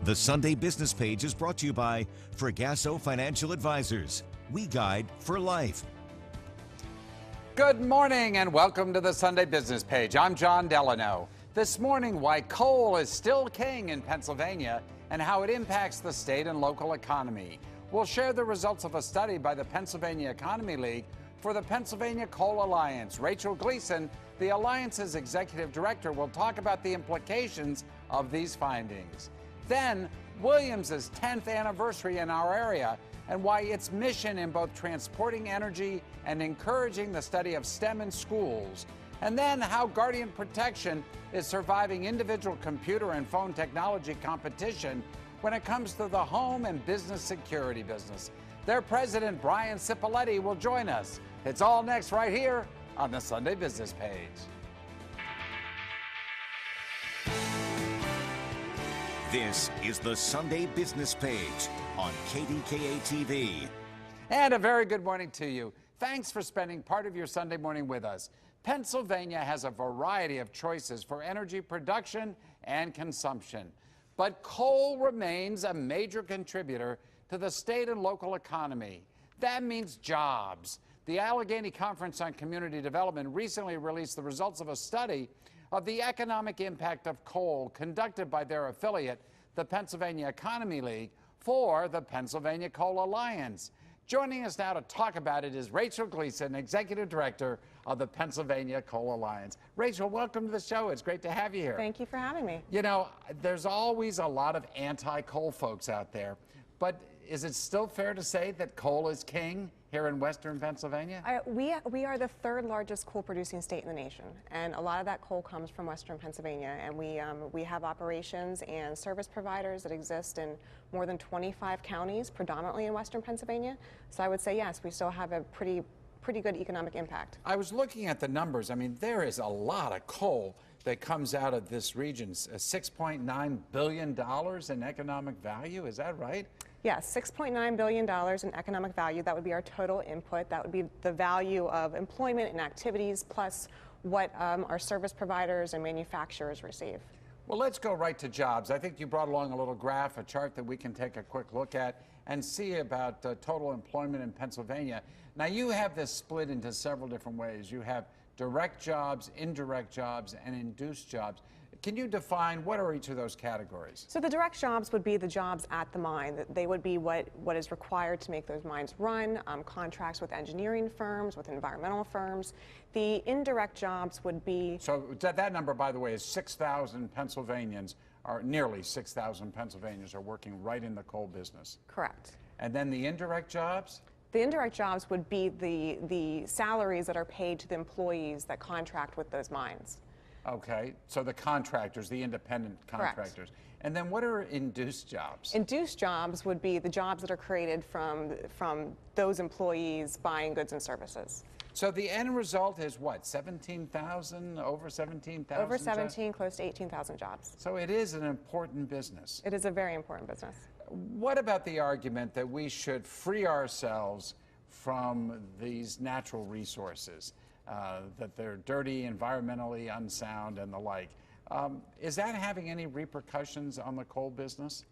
The Sunday Business Page is brought to you by Fregasso Financial Advisors. We guide for life. Good morning and welcome to the Sunday Business Page. I'm John Delano. This morning, why coal is still king in Pennsylvania and how it impacts the state and local economy. We'll share the results of a study by the Pennsylvania Economy League for the Pennsylvania Coal Alliance. Rachel Gleason, the Alliance's executive director, will talk about the implications of these findings. Then, Williams' 10th anniversary in our area and why its mission in both transporting energy and encouraging the study of STEM in schools. And then how Guardian Protection is surviving individual computer and phone technology competition when it comes to the home and business security business. Their president, Brian Cipollette, will join us. It's all next right here on the Sunday Business Page. This is the Sunday Business Page on KDKA TV. And a very good morning to you. Thanks for spending part of your Sunday morning with us. Pennsylvania has a variety of choices for energy production and consumption, but coal remains a major contributor to the state and local economy. That means jobs. The Allegheny Conference on Community Development recently released the results of a study of the economic impact of coal conducted by their affiliate, the Pennsylvania Economy League, for the Pennsylvania Coal Alliance. Joining us now to talk about it is Rachel Gleason, Executive Director of the Pennsylvania Coal Alliance. Rachel, welcome to the show. It's great to have you here. Thank you for having me. You know, there's always a lot of anti-coal folks out there, but is it still fair to say that coal is king here in Western Pennsylvania? We are the third largest coal producing state in the nation, and a lot of that coal comes from Western Pennsylvania, and we have operations and service providers that exist in more than 25 counties, predominantly in Western Pennsylvania. So I would say yes, we still have a pretty good economic impact. I was looking at the numbers. I mean, there is a lot of coal that comes out of this region. $6.9 billion in economic value, is that right? Yes, $6.9 billion in economic value. That would be our total input. That would be the value of employment and activities plus what our service providers and manufacturers receive. Well, let's go right to jobs. I think you brought along a little graph, a chart that we can take a quick look at and see about total employment in Pennsylvania. Now, you have this split into several different ways. You have direct jobs, indirect jobs, and induced jobs. Can you define what are each of those categories? So the direct jobs would be the jobs at the mine. They would be what is required to make those mines run, contracts with engineering firms, with environmental firms. The indirect jobs would be... So that number, by the way, is 6,000 Pennsylvanians, or nearly 6,000 Pennsylvanians are working right in the coal business. Correct. And then the indirect jobs? The indirect jobs would be the salaries that are paid to the employees that contract with those mines. Okay, so the contractors, the independent contractors. Correct. And then what are induced jobs? Induced jobs would be the jobs that are created from those employees buying goods and services. So the end result is what, 17,000, over 17,000? Over 17, close to 18,000 jobs. So it is an important business. It is a very important business. What about the argument that we should free ourselves from these natural resources? That they're dirty, environmentally unsound, and the like. Is that having any repercussions on the coal business?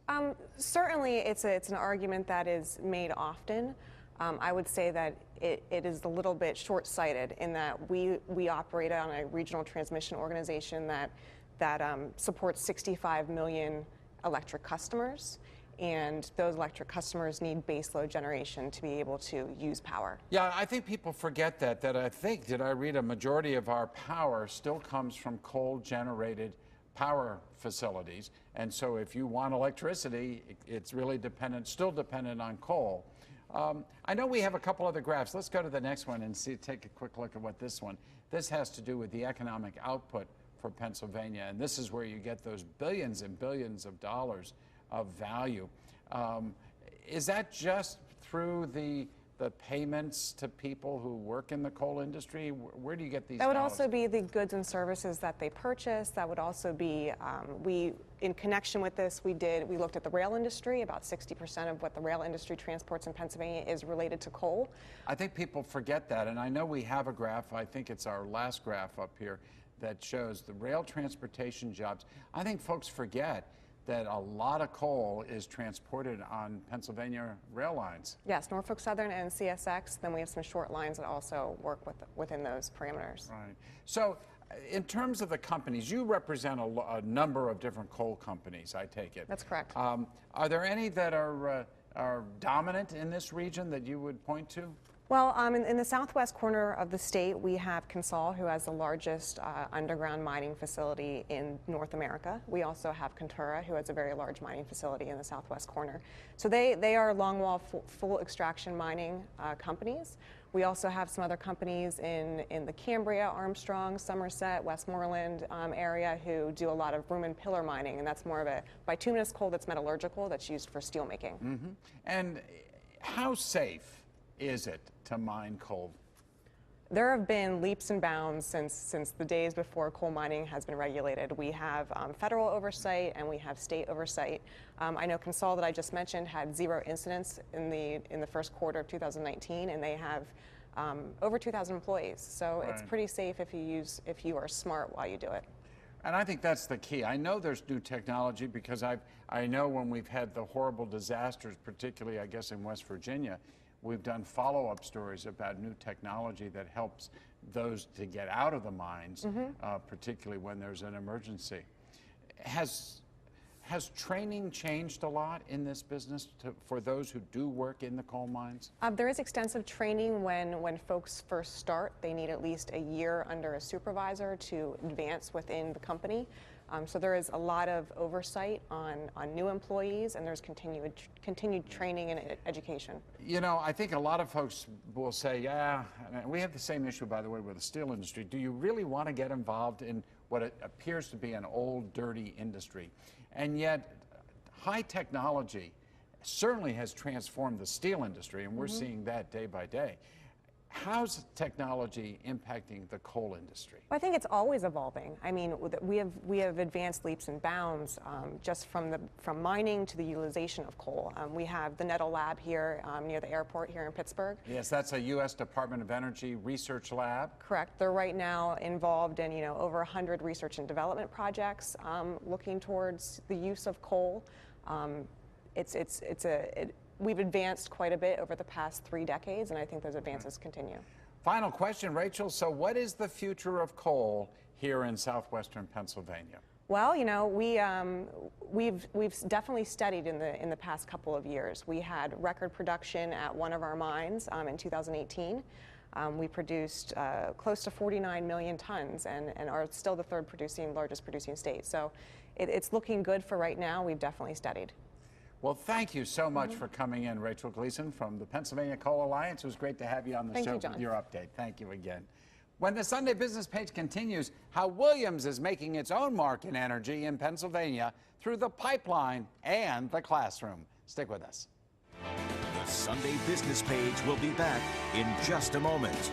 Certainly, it's an argument that is made often. I would say that it is a little bit short-sighted in that we operate on a regional transmission organization that supports 65 million electric customers. And those electric customers need baseload generation to be able to use power. Yeah, I think people forget that I think, did I read, a majority of our power still comes from coal-generated power facilities. And so if you want electricity, it's really still dependent on coal. I know we have a couple other graphs. Let's go to the next one and take a quick look at what this one. This has to do with the economic output for Pennsylvania. And this is where you get those billions and billions of dollars of value. Is that just through the payments to people who work in the coal industry? Where do you get these That would dollars? also be the goods and services that they purchase. That would also be, in connection with this, we looked at the rail industry. About 60% of what the rail industry transports in Pennsylvania is related to coal. I think people forget that, and I know we have a graph, I think it's our last graph up here, that shows the rail transportation jobs. I think folks forget that a lot of coal is transported on Pennsylvania rail lines. Yes, Norfolk Southern and CSX. Then we have some short lines that also work within those parameters. Right. So, in terms of the companies, you represent a number of different coal companies, I take it. That's correct. Are there any that are dominant in this region that you would point to? Well, in the southwest corner of the state, we have CONSOL, who has the largest underground mining facility in North America. We also have Contura, who has a very large mining facility in the southwest corner. So they are longwall full extraction mining companies. We also have some other companies in the Cambria, Armstrong, Somerset, Westmoreland area who do a lot of room and pillar mining, and that's more of a bituminous coal that's metallurgical that's used for steel making. Mm-hmm. And how safe is it to mine coal? There have been leaps and bounds since the days before coal mining has been regulated. We have federal oversight and we have state oversight. I know CONSOL that I just mentioned had 0 incidents in the first quarter of 2019, and they have over 2,000 employees. So It's pretty safe if you are smart while you do it. And I think that's the key. I know there's new technology because I know when we've had the horrible disasters, particularly I guess in West Virginia, we've done follow-up stories about new technology that helps those to get out of the mines, particularly when there's an emergency. Has training changed a lot in this business for those who do work in the coal mines? There is extensive training when folks first start. They need at least a year under a supervisor to advance within the company. So there is a lot of oversight on new employees, and there's continued training and education. You know, I think a lot of folks will say, yeah, and we have the same issue, by the way, with the steel industry. Do you really want to get involved in what appears to be an old, dirty industry? And yet, high technology certainly has transformed the steel industry, and we're seeing that day by day. How's technology impacting the coal industry? Well, I think it's always evolving. I mean, we have advanced leaps and bounds just from mining to the utilization of coal. We have the Nettle Lab here near the airport here in Pittsburgh. Yes, that's a U.S. Department of Energy research lab. Correct. They're right now involved in over 100 research and development projects looking towards the use of coal. We've advanced quite a bit over the past 3 decades, and I think those advances continue. Final question, Rachel. So what is the future of coal here in southwestern Pennsylvania? Well, we've definitely studied in the past couple of years. We had record production at one of our mines in 2018. We produced close to 49 million tons and are still the largest producing state. So it's looking good for right now. We've definitely studied. Well, thank you so much for coming in, Rachel Gleason from the Pennsylvania Coal Alliance. It was great to have you on the show with your update. Thank you again. When the Sunday Business Page continues, how Williams is making its own mark in energy in Pennsylvania through the pipeline and the classroom. Stick with us. The Sunday Business Page will be back in just a moment.